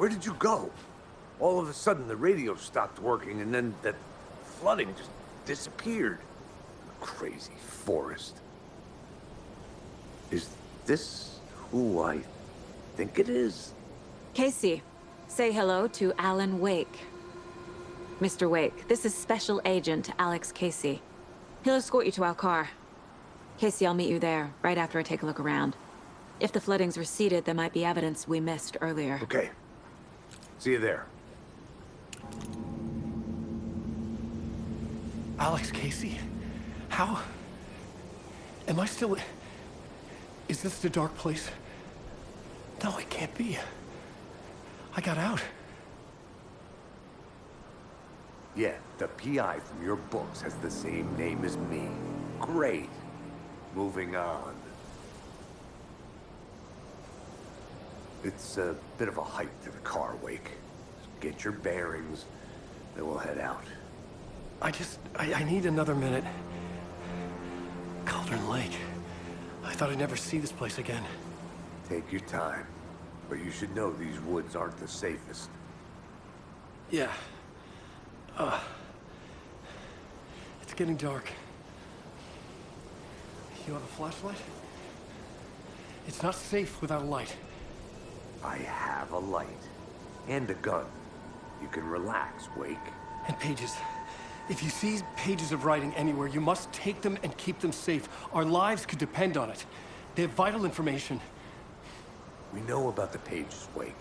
Where did you go? All of a sudden, the radio stopped working, and then that flooding just disappeared. Crazy forest. Is this who I think it is? Casey, say hello to Alan Wake. Mr. Wake, this is Special Agent Alex Casey. He'll escort you to our car. Casey, I'll meet you there, right after I take a look around. If the flooding's receded, there might be evidence we missed earlier. Okay. See you there. Alex Casey? How? Am I still... Is this the dark place? No, it can't be. I got out. Yeah, the PI from your books has the same name as me. Great. Moving on. It's a bit of a hike to the car, Wake. Get your bearings, then we'll head out. I need another minute. Cauldron Lake. I thought I'd never see this place again. Take your time. But you should know these woods aren't the safest. Yeah. It's getting dark. You have a flashlight? It's not safe without a light. I have a light. And a gun. You can relax, Wake. And pages. If you see pages of writing anywhere, you must take them and keep them safe. Our lives could depend on it. They have vital information. We know about the pages, Wake.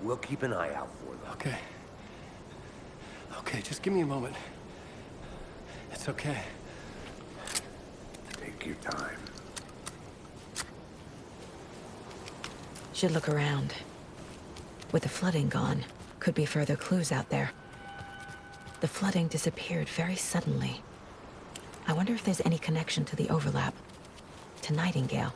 We'll keep an eye out for them. Okay. Okay, just give me a moment. It's okay. Take your time. Should look around. With the flooding gone, could be further clues out there. The flooding disappeared very suddenly. I wonder if there's any connection to the overlap. To Nightingale.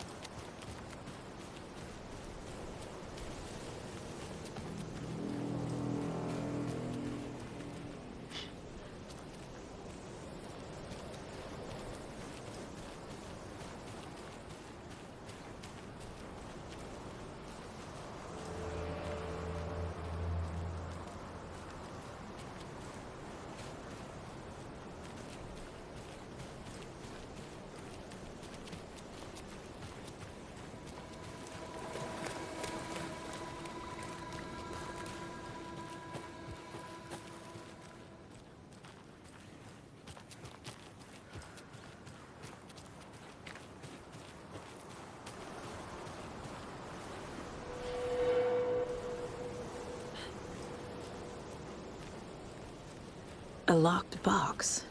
A locked box.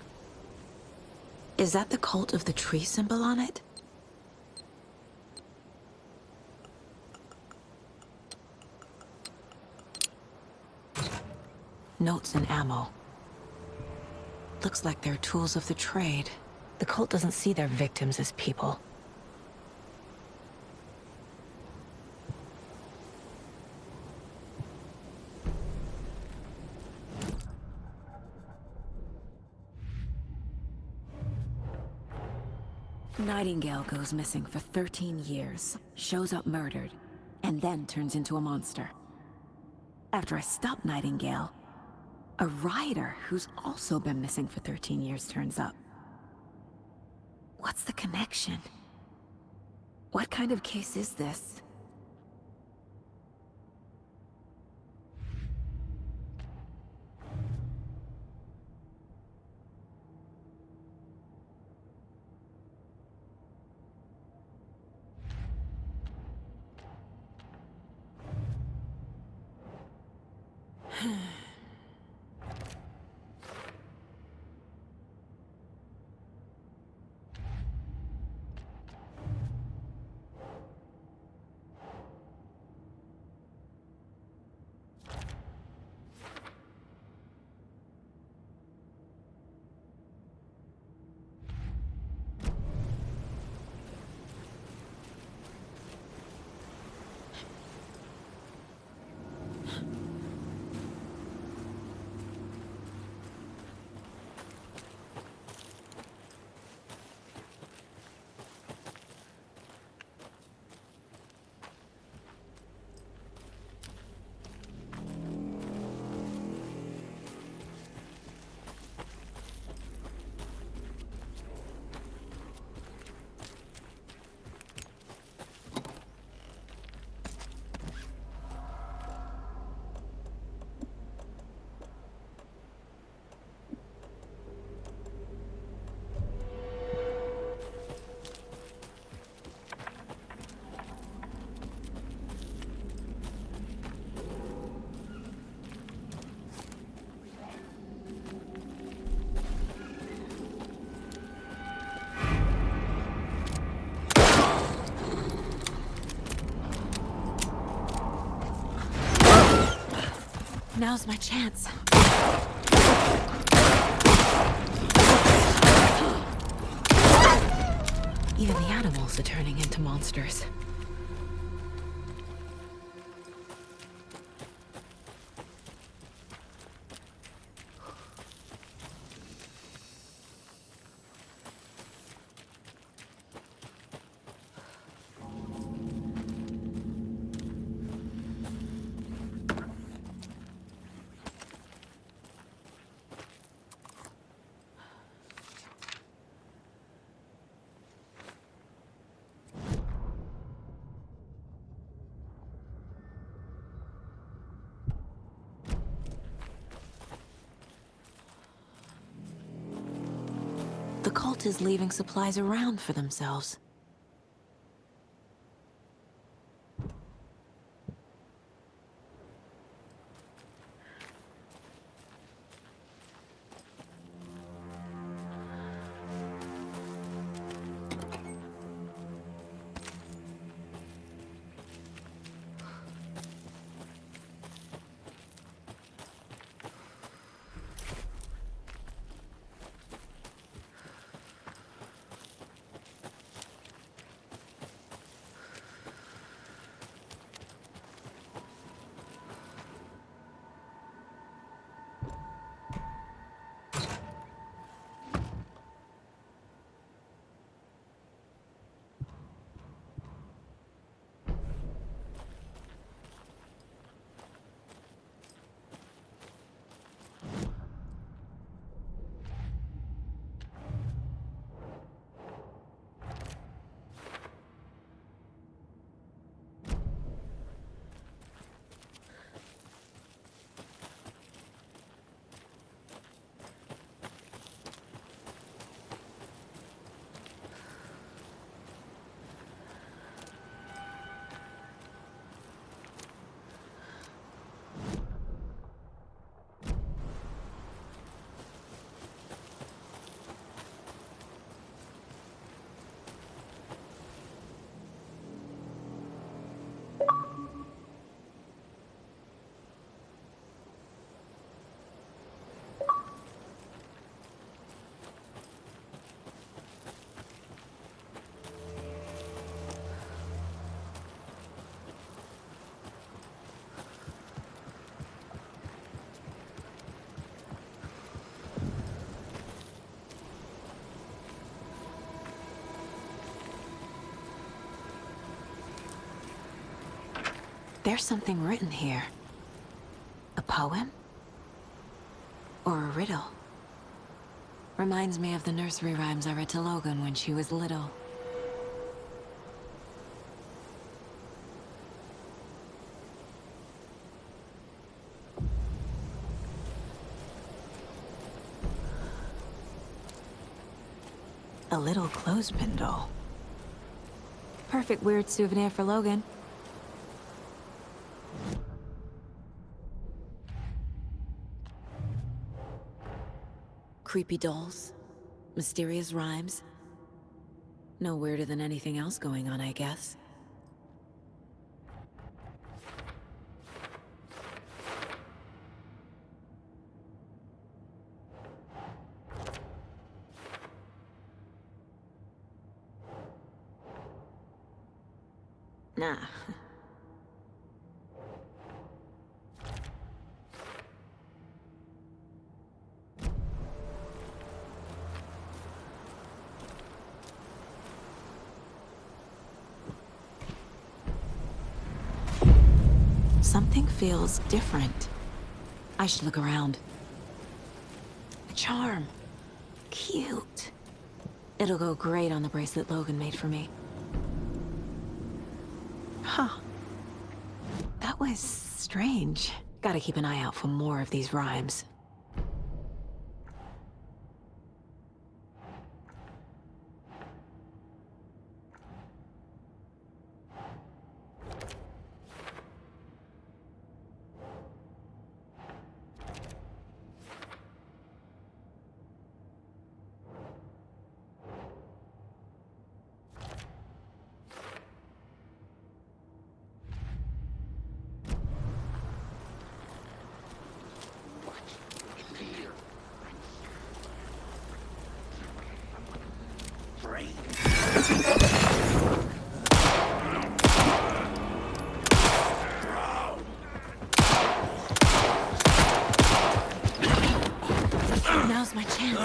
Is that the cult of the tree symbol on it? Notes and ammo. Looks like they're tools of the trade. The cult doesn't see their victims as people. Nightingale goes missing for 13 years, shows up murdered, and then turns into a monster. After I stop Nightingale, a rider who's also been missing for 13 years turns up. What's the connection? What kind of case is this? Now's my chance. Even the animals are turning into monsters. The cult is leaving supplies around for themselves. There's something written here. A poem? Or a riddle? Reminds me of the nursery rhymes I read to Logan when she was little. A little clothespin doll. Perfect weird souvenir for Logan. Creepy dolls, mysterious rhymes. No weirder than anything else going on, I guess. Nah. Something feels different. I should look around. A charm. Cute. It'll go great on the bracelet Logan made for me. Huh. That was strange. Gotta keep an eye out for more of these rhymes. Now's my chance.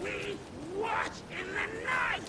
We watch in the night!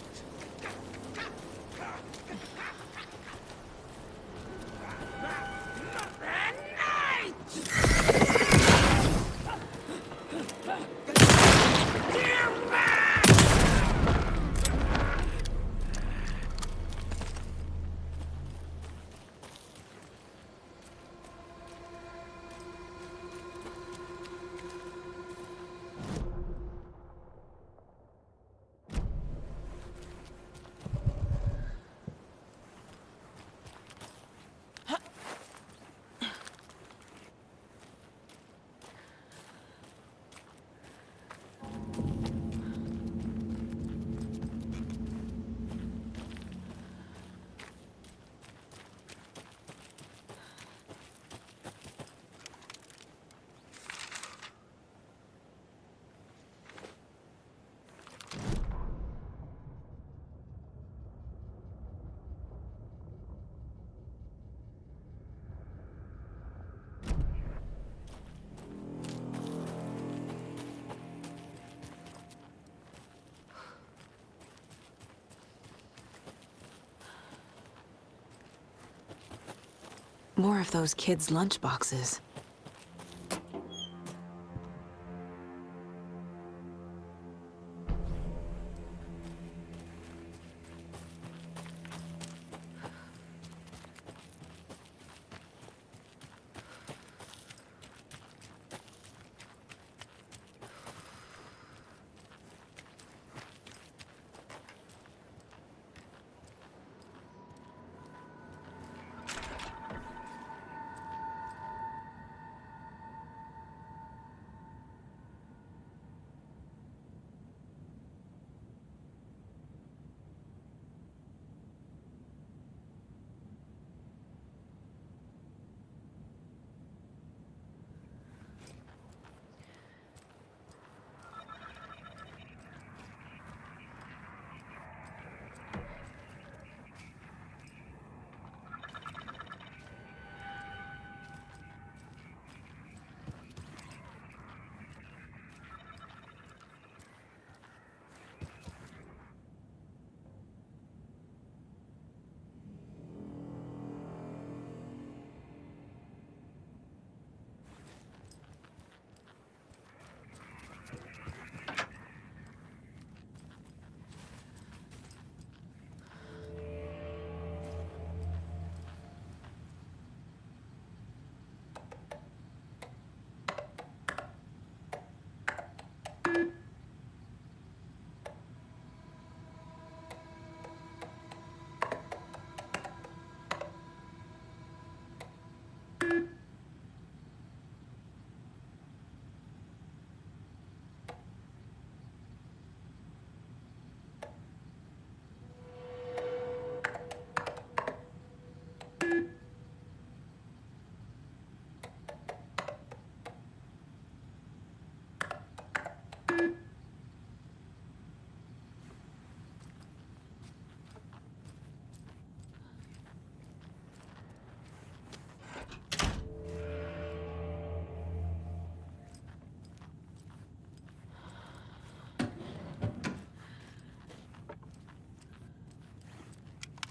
More of those kids' lunchboxes.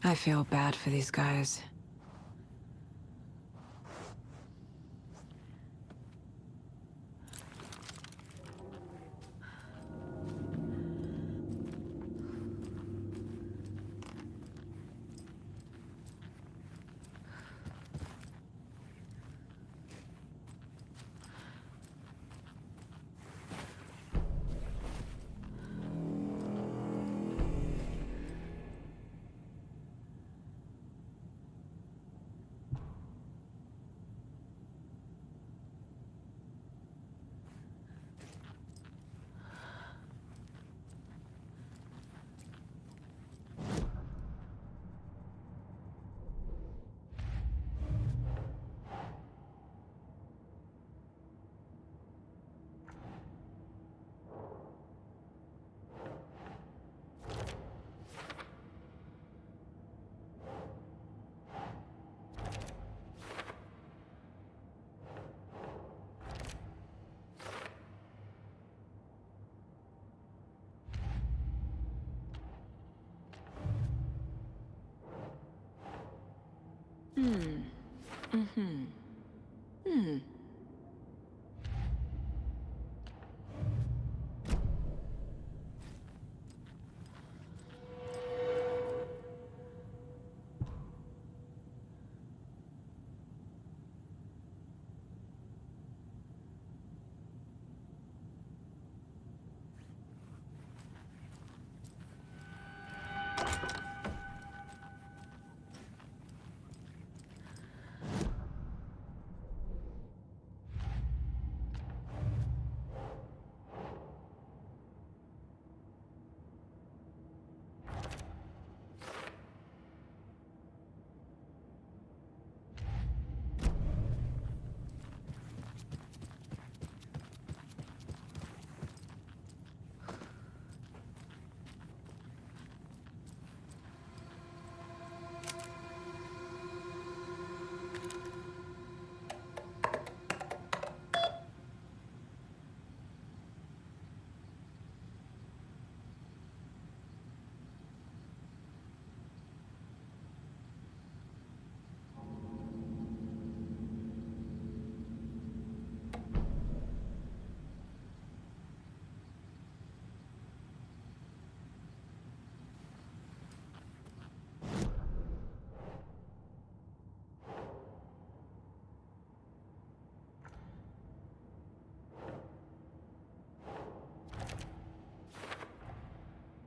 I feel bad for these guys.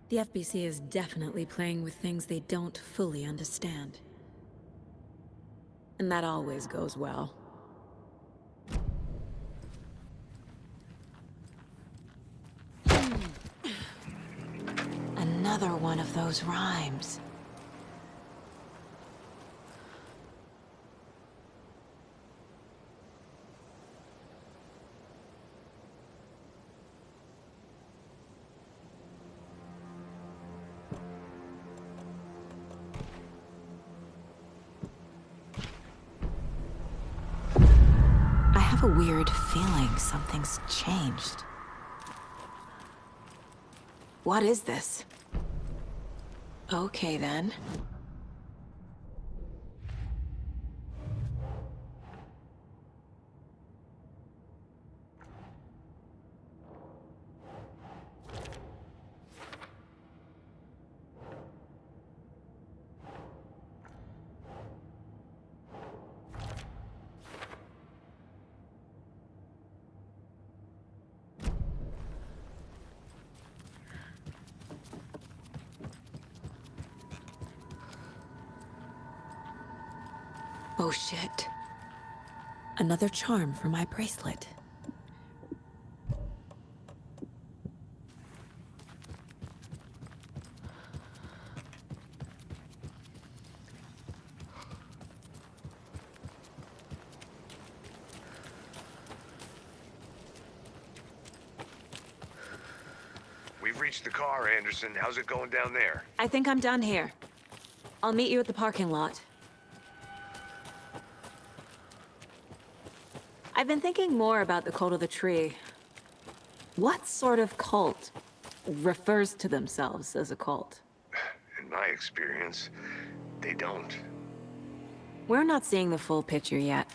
The FBC is definitely playing with things they don't fully understand. And that always goes well. Another one of those rhymes. I have a weird feeling something's changed. What is this? Okay, then. Oh shit. Another charm for my bracelet. We've reached the car, Anderson. How's it going down there? I think I'm done here. I'll meet you at the parking lot. I've been thinking more about the cult of the tree. What sort of cult refers to themselves as a cult? In my experience, they don't. We're not seeing the full picture yet.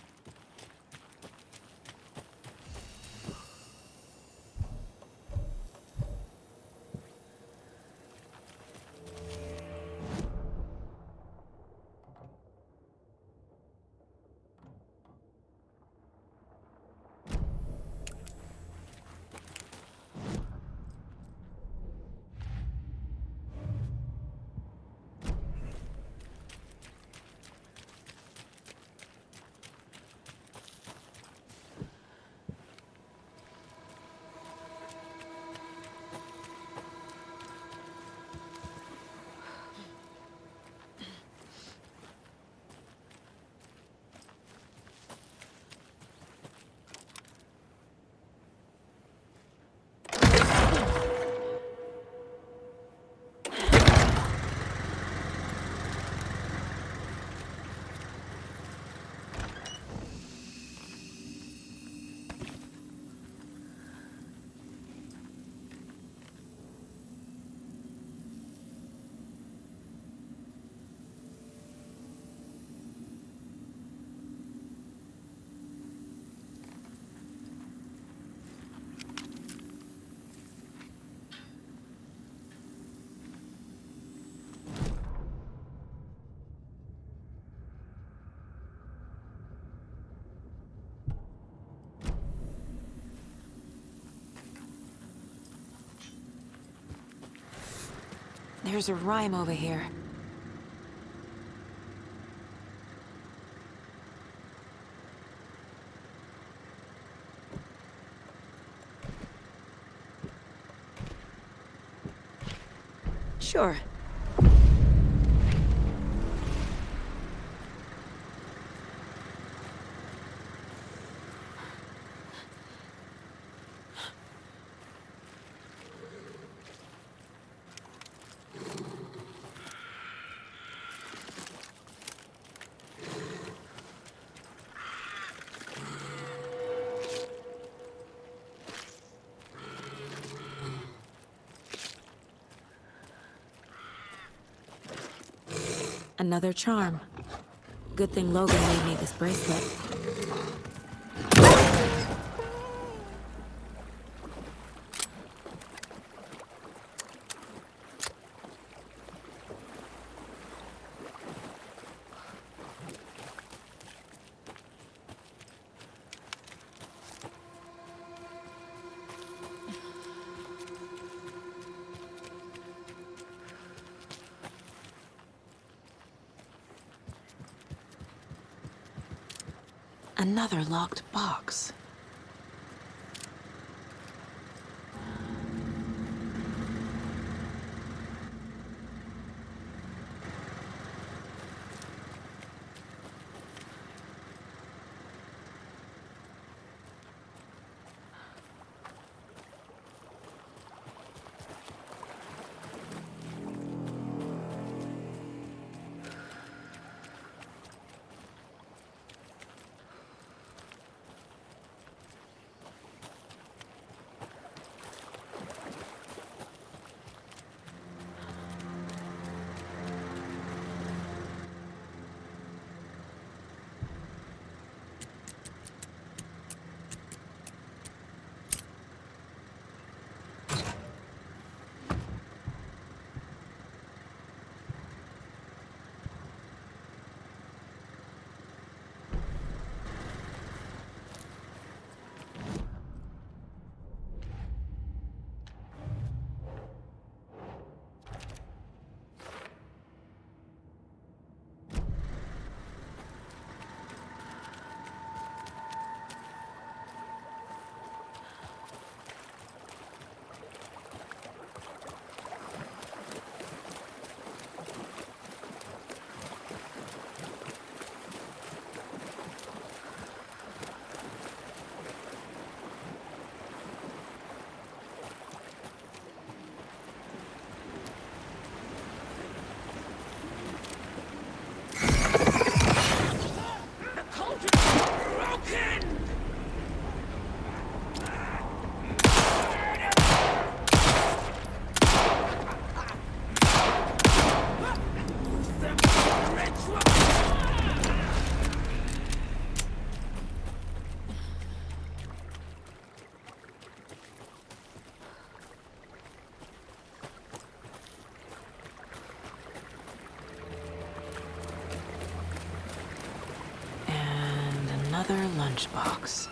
There's a rhyme over here. Sure. Another charm. Good thing Logan made me this bracelet. Another locked box. Another lunchbox.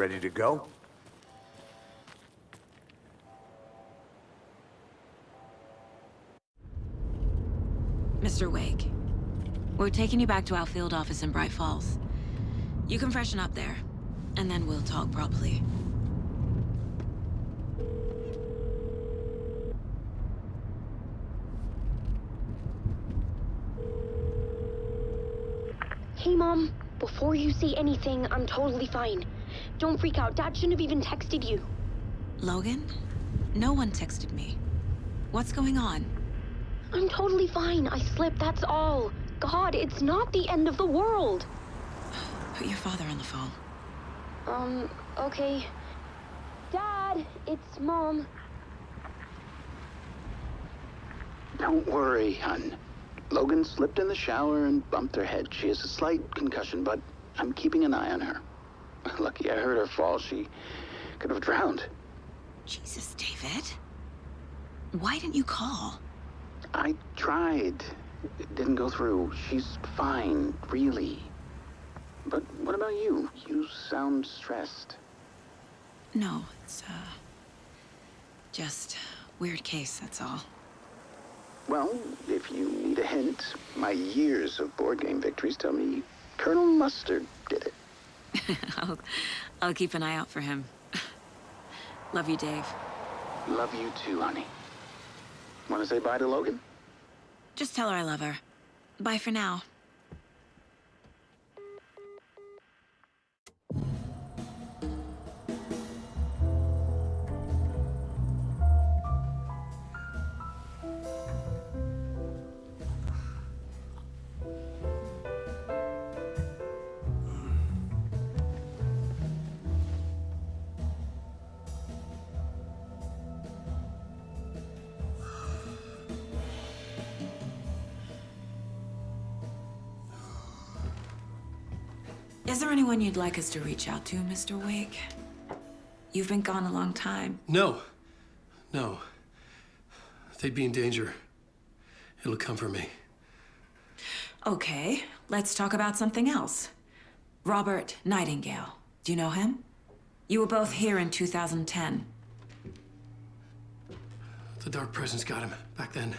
ready to go? Mr. Wake, we're taking you back to our field office in Bright Falls. You can freshen up there, and then we'll talk properly. Hey, Mom. Before you say anything, I'm totally fine. Don't freak out. Dad shouldn't have even texted you. Logan? No one texted me. What's going on? I'm totally fine. I slipped, that's all. God, it's not the end of the world. Put your father on the phone. Okay. Dad, it's Mom. Don't worry, hon. Logan slipped in the shower and bumped her head. She has a slight concussion, but I'm keeping an eye on her. Lucky I heard her fall. She could have drowned. Jesus, David. Why didn't you call? I tried. It didn't go through. She's fine, really. But what about you? You sound stressed. No, it's, just weird case, that's all. Well, if you need a hint, my years of board game victories tell me Colonel Mustard did it. I'll keep an eye out for him. Love you, Dave. Love you too, honey. Want to say bye to Logan? Just tell her I love her. Bye for now. Is there anyone you'd like us to reach out to, Mr. Wake? You've been gone a long time. No. They'd be in danger. It'll come for me. Okay, let's talk about something else. Robert Nightingale. Do you know him? You were both here in 2010. The Dark Presence got him back then.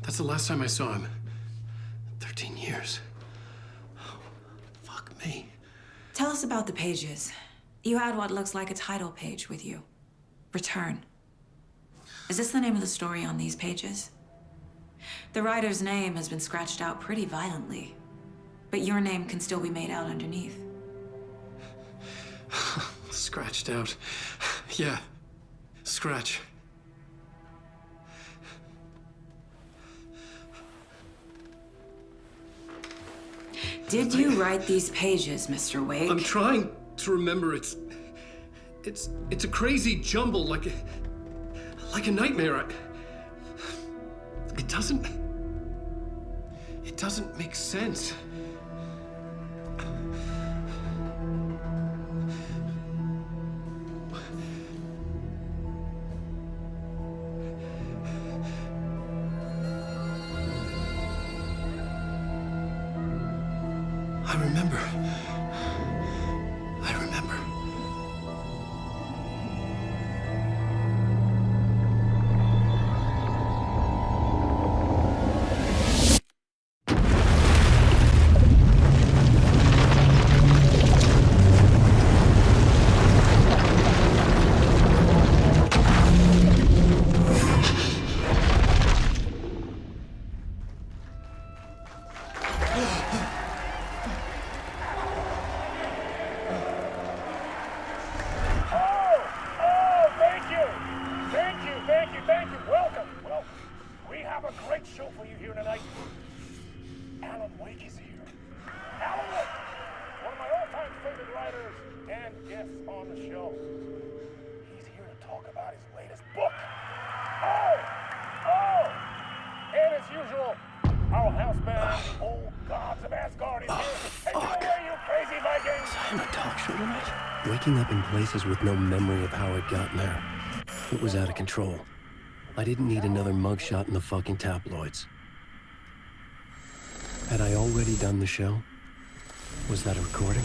That's the last time I saw him. 13 years. Fuck me. Tell us about the pages. You had what looks like a title page with you. Return. Is this the name of the story on these pages? The writer's name has been scratched out pretty violently, but your name can still be made out underneath. Scratched out. Yeah. Scratch. Did you write these pages, Mr. Wake? I'm trying to remember. It's a crazy jumble, like a nightmare. It doesn't make sense. I remember. Waking up in places with no memory of how I'd gotten there. It was out of control. I didn't need another mugshot in the fucking tabloids. Had I already done the show? Was that a recording?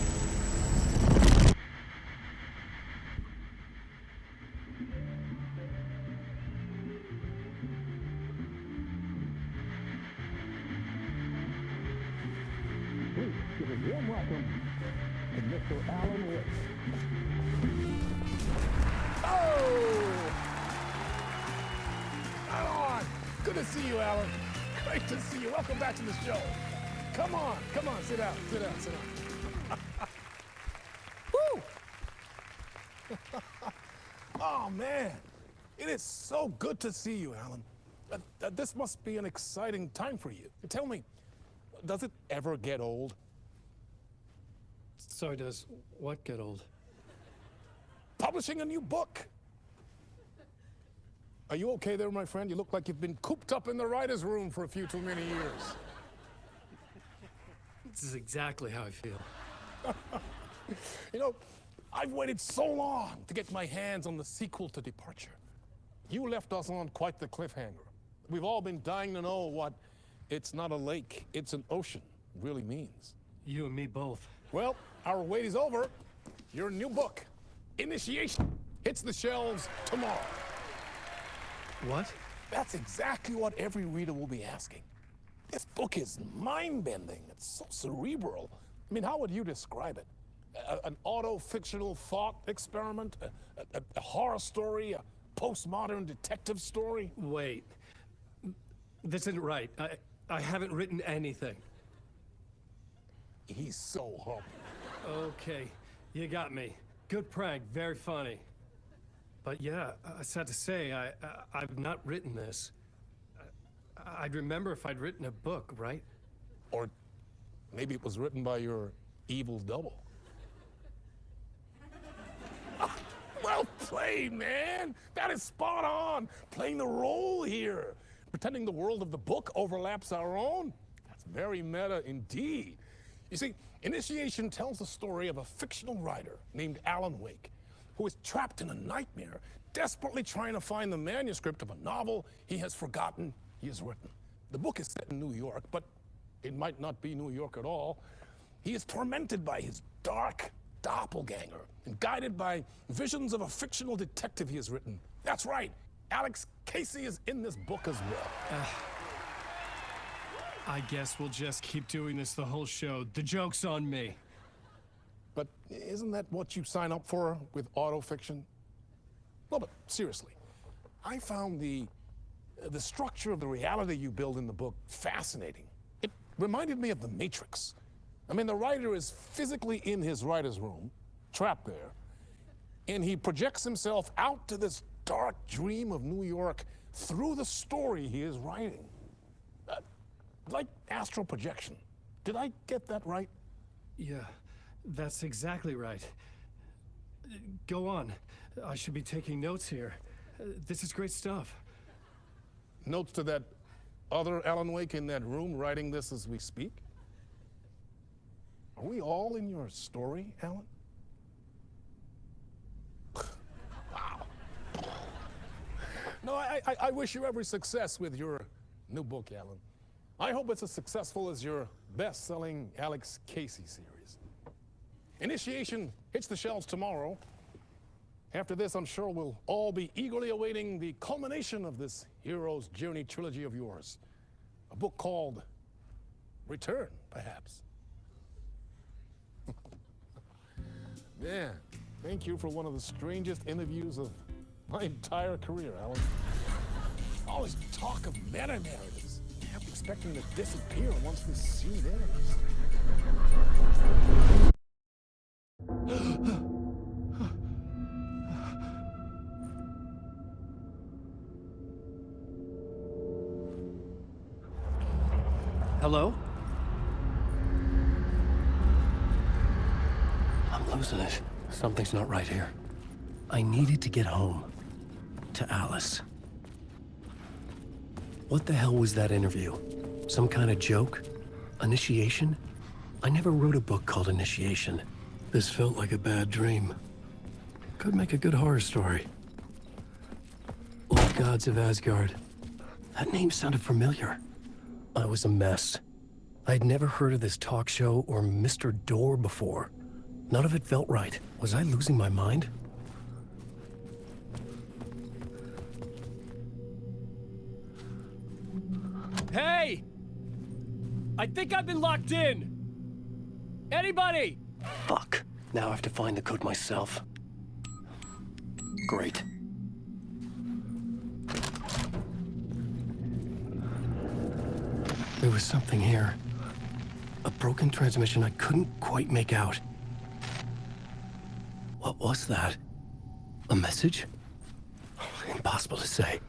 Warm welcome to Mr. Alan Wake. Oh! Alan! Good to see you, Alan. Great to see you. Welcome back to the show. Come on, sit down. Woo! Oh, man. It is so good to see you, Alan. This must be an exciting time for you. Tell me, does it ever get old? Sorry, does what get old? Publishing a new book. Are you okay there, my friend? You look like you've been cooped up in the writer's room for a few too many years. This is exactly how I feel. You know, I've waited so long to get my hands on the sequel to Departure. You left us on quite the cliffhanger. We've all been dying to know what "it's not a lake, it's an ocean" really means. You and me both. Well, our wait is over. Your new book, Initiation, hits the shelves tomorrow. What? That's exactly what every reader will be asking. This book is mind-bending. It's so cerebral. I mean, how would you describe it? An auto-fictional thought experiment? A horror story? A postmodern detective story? Wait. This isn't right. I haven't written anything. He's so humble. Okay, you got me. Good prank, very funny. But yeah, sad to say, I've not written this. I'd remember if I'd written a book, right? Or maybe it was written by your evil double. Well played, man. That is spot on. Playing the role here. Pretending the world of the book overlaps our own. That's very meta indeed. You see, Initiation tells the story of a fictional writer named Alan Wake, who is trapped in a nightmare, desperately trying to find the manuscript of a novel he has forgotten he has written. The book is set in New York, but it might not be New York at all. He is tormented by his dark doppelganger and guided by visions of a fictional detective he has written. That's right, Alex Casey is in this book as well. I guess we'll just keep doing this the whole show. The joke's on me. But isn't that what you sign up for with autofiction? No, but seriously, I found the structure of the reality you build in the book fascinating. It reminded me of The Matrix. I mean, the writer is physically in his writer's room, trapped there, and he projects himself out to this dark dream of New York through the story he is writing. Like astral projection. Did I get that right? Yeah, that's exactly right. Go on. I should be taking notes here. This is great stuff. Notes to that other Alan Wake in that room writing this as we speak? Are we all in your story, Alan? Wow. No, I wish you every success with your new book, Alan. I hope it's as successful as your best-selling Alex Casey series. Initiation hits the shelves tomorrow. After this, I'm sure we'll all be eagerly awaiting the culmination of this hero's journey trilogy of yours. A book called Return, perhaps. Man, thank you for one of the strangest interviews of my entire career, Alan. Always talk of meta-narratives. I'm expecting to disappear once this scene ends. Hello? I'm losing it. Something's not right here. I needed to get home. To Alice. What the hell was that interview? Some kind of joke? Initiation? I never wrote a book called Initiation. This felt like a bad dream. Could make a good horror story. Old Gods of Asgard. That name sounded familiar. I was a mess. I'd never heard of this talk show or Mr. Door before. None of it felt right. Was I losing my mind? Hey! I think I've been locked in! Anybody? Fuck. Now I have to find the code myself. Great. There was something here. A broken transmission I couldn't quite make out. What was that? A message? Impossible to say.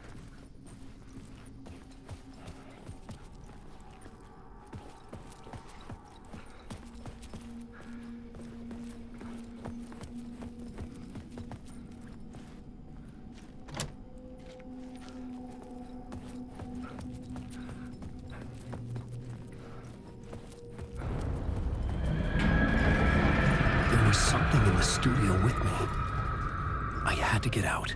There was something in the studio with me. I had to get out.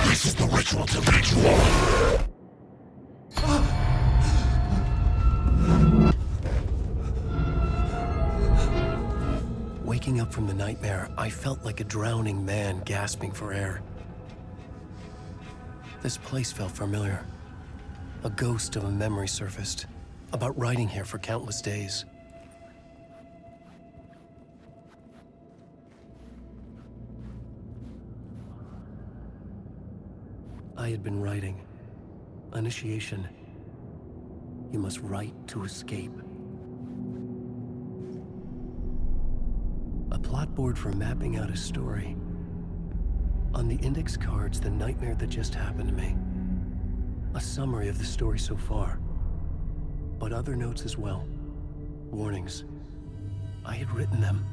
This is the ritual to make you all. Waking up from the nightmare, I felt like a drowning man gasping for air. This place felt familiar. A ghost of a memory surfaced, about riding here for countless days. I had been writing. Initiation. You must write to escape. A plot board for mapping out a story. On the index cards, the nightmare that just happened to me. A summary of the story so far. But other notes as well. Warnings. I had written them.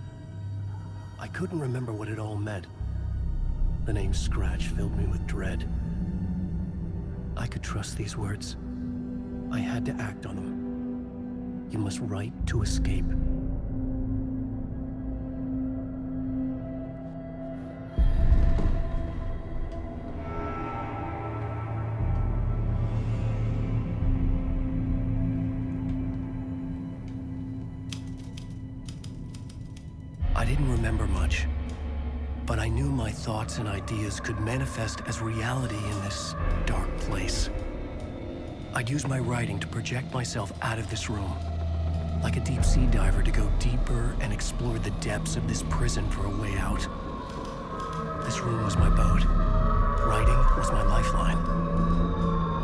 I couldn't remember what it all meant. The name Scratch filled me with dread. I could trust these words. I had to act on them. You must write to escape. I didn't remember much, but I knew my thoughts and ideas could manifest as reality in this dark place. I'd use my writing to project myself out of this room, like a deep sea diver to go deeper and explore the depths of this prison for a way out. This room was my boat. Writing was my lifeline.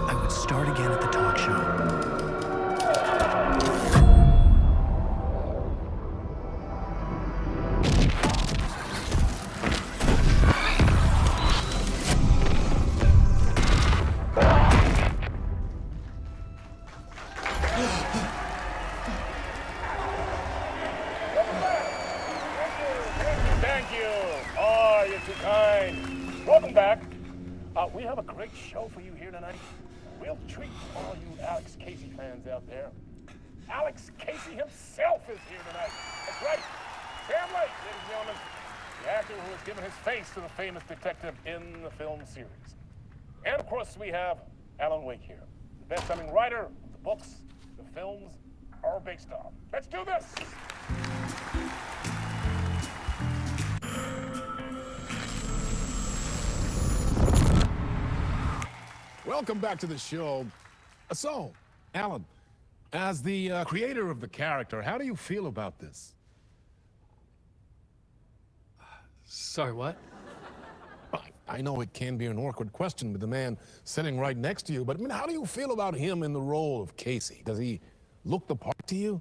I would start again at the talk show. Thank you. Oh, you're too kind. Welcome back. We have a great show for you here tonight. Real treat for all you Alex Casey fans out there. Alex Casey himself is here tonight. That's right. Sam Lake, ladies and gentlemen, the actor who has given his face to the famous detective in the film series. And of course, we have Alan Wake here, the best-selling writer of the books the films are based on. Let's do this. Welcome back to the show. So, Alan, as the creator of the character, how do you feel about this? Sorry, what? I know it can be an awkward question with the man sitting right next to you, but I mean, how do you feel about him in the role of Casey? Does he look the part to you?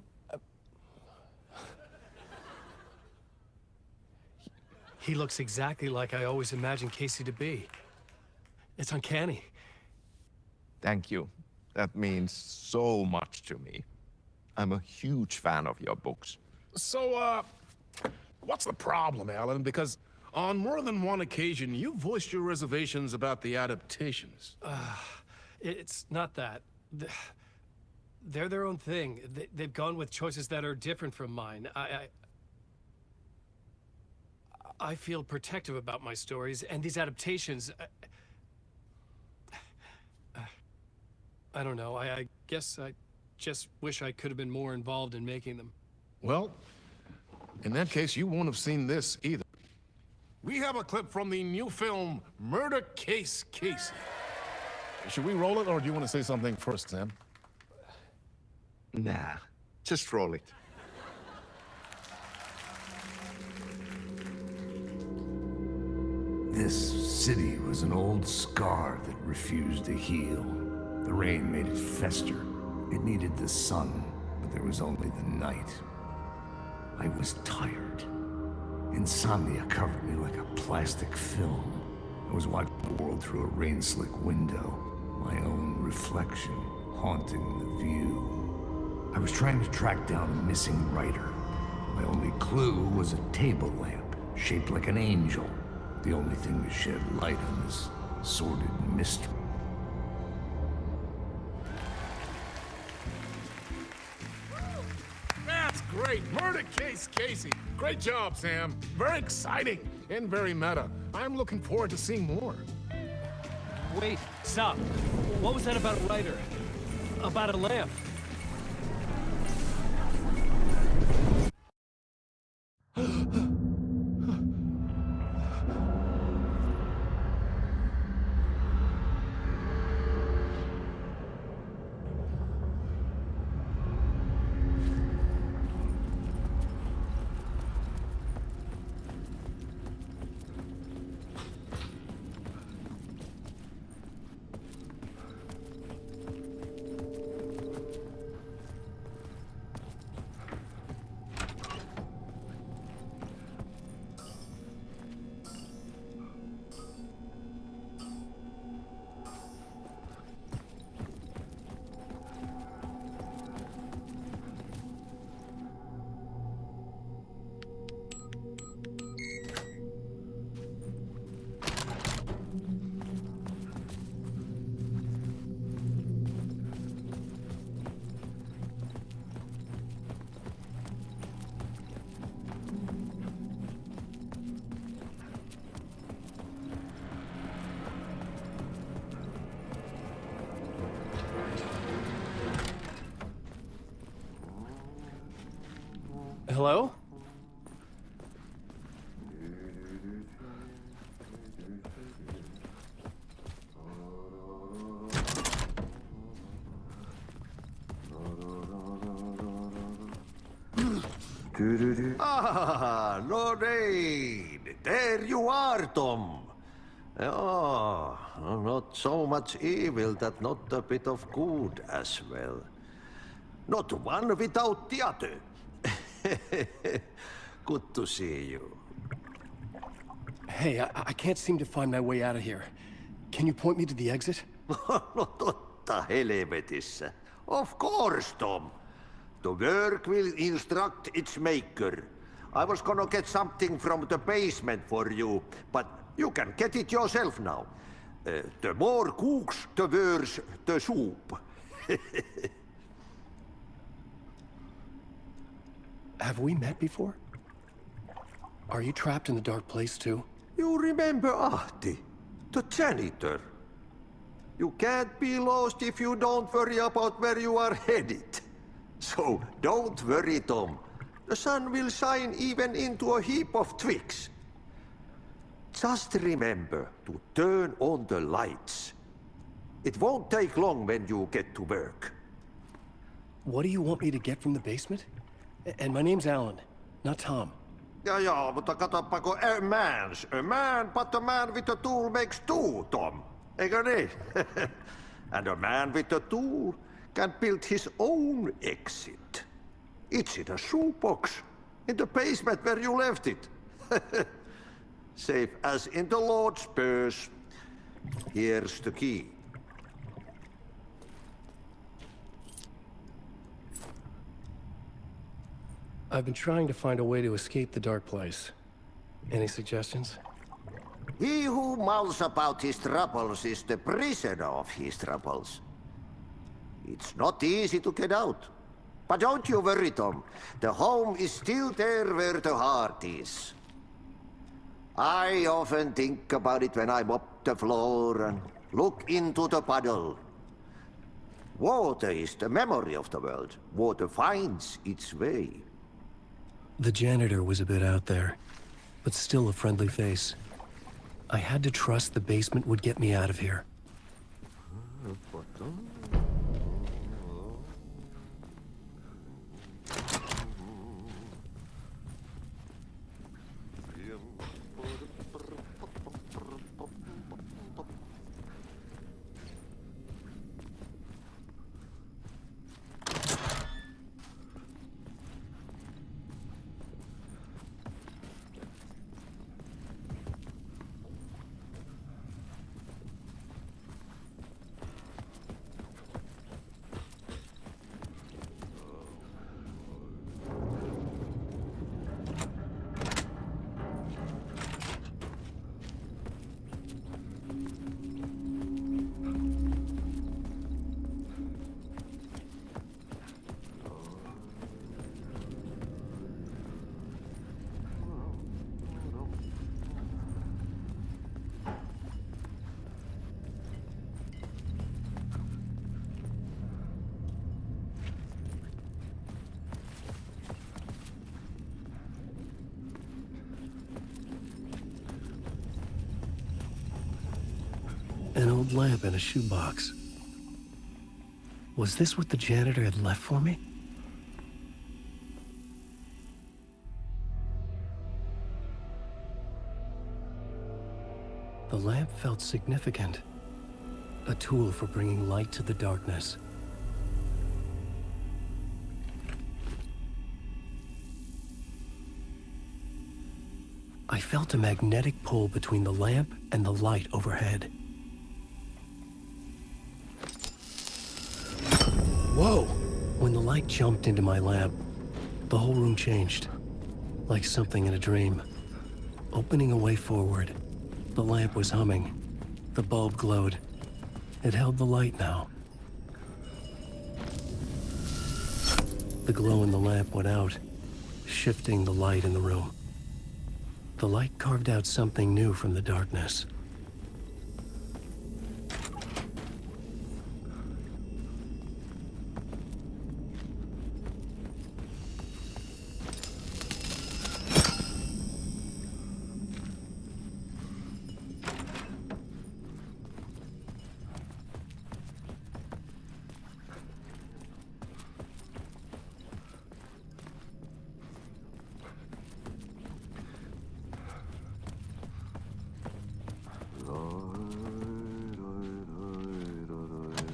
He looks exactly like I always imagined Casey to be. It's uncanny. Thank you. That means so much to me. I'm a huge fan of your books. So, what's the problem, Alan? Because on more than one occasion, you voiced your reservations about the adaptations. It's not that. They're their own thing. They've gone with choices that are different from mine. I feel protective about my stories, and these adaptations... I don't know, I guess I just wish I could have been more involved in making them. Well, in that case, you won't have seen this either. We have a clip from the new film, Murder Case Casey. Should we roll it, or do you want to say something first, Sam? Nah, just roll it. This city was an old scar that refused to heal. The rain made it fester. It needed the sun, but there was only the night. I was tired. Insomnia covered me like a plastic film. I was watching the world through a rain-slick window, my own reflection haunting the view. I was trying to track down a missing writer. My only clue was a table lamp, shaped like an angel. The only thing to shed light on this sordid mystery. That's great! Murder Case Casey! Great job, Sam. Very exciting and very meta. I'm looking forward to seeing more. Wait, stop. What was that about a writer? About a lamp? Hello? Ah, Lorraine! There you are, Tom! Oh, not so much evil that not a bit of good as well. Not one without the other. Good to see you. Hey, I can't seem to find my way out of here. Can you point me to the exit? No totta helvetissä. Of course, Tom. The work will instruct its maker. I was gonna get something from the basement for you, but you can get it yourself now. The more cooks, the worse the soup. Have we met before? Are you trapped in the dark place too? You remember Ahti, the janitor. You can't be lost if you don't worry about where you are headed. So don't worry, Tom. The sun will shine even into a heap of twigs. Just remember to turn on the lights. It won't take long when you get to work. What do you want me to get from the basement? And my name's Alan, not Tom. Ja, mutta katsopako a man, but a man with a tool makes two, Tom. Eikö niin? And a man with a tool can build his own exit. It's in a shoebox, in the basement where you left it. Safe as in the Lord's purse. Here's the key. I've been trying to find a way to escape the dark place. Any suggestions? He who mouths about his troubles is the prisoner of his troubles. It's not easy to get out. But don't you worry, Tom. The home is still there where the heart is. I often think about it when I mop the floor and look into the puddle. Water is the memory of the world. Water finds its way. The janitor was a bit out there, but still a friendly face. I had to trust the basement would get me out of here. An old lamp in a shoebox. Was this what the janitor had left for me? The lamp felt significant. A tool for bringing light to the darkness. I felt a magnetic pull between the lamp and the light overhead. Whoa! When the light jumped into my lamp, the whole room changed. Like something in a dream. Opening a way forward. The lamp was humming. The bulb glowed. It held the light now. The glow in the lamp went out, shifting the light in the room. The light carved out something new from the darkness.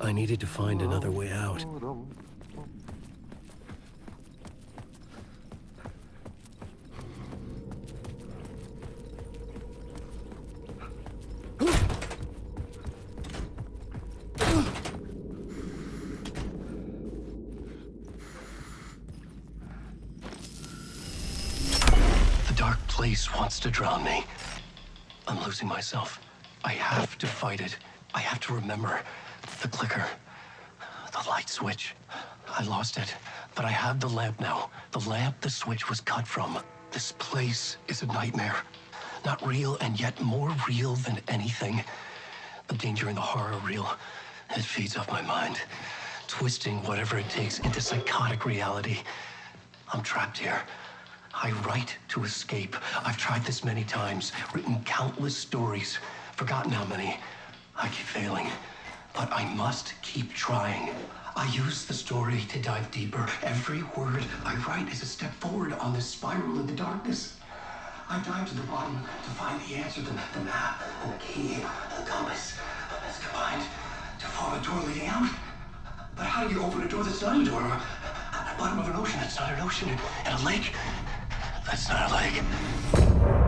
I needed to find another way out. The dark place wants to drown me. I'm losing myself. I have to fight it. I have to remember. The clicker. The light switch. I lost it, but I have the lamp now. The lamp the switch was cut from. This place is a nightmare. Not real, and yet more real than anything. The danger and the horror are real. It feeds off my mind, twisting whatever it takes into psychotic reality. I'm trapped here. I write to escape. I've tried this many times, written countless stories, forgotten how many. I keep failing. But I must keep trying. I use the story to dive deeper. Every word I write is a step forward on this spiral in the darkness. I dive to the bottom to find the answer, the map, and the key, and the compass. It's combined to form a door leading out. But how do you open a door that's not a door? At the bottom of an ocean that's not an ocean, and a lake that's not a lake.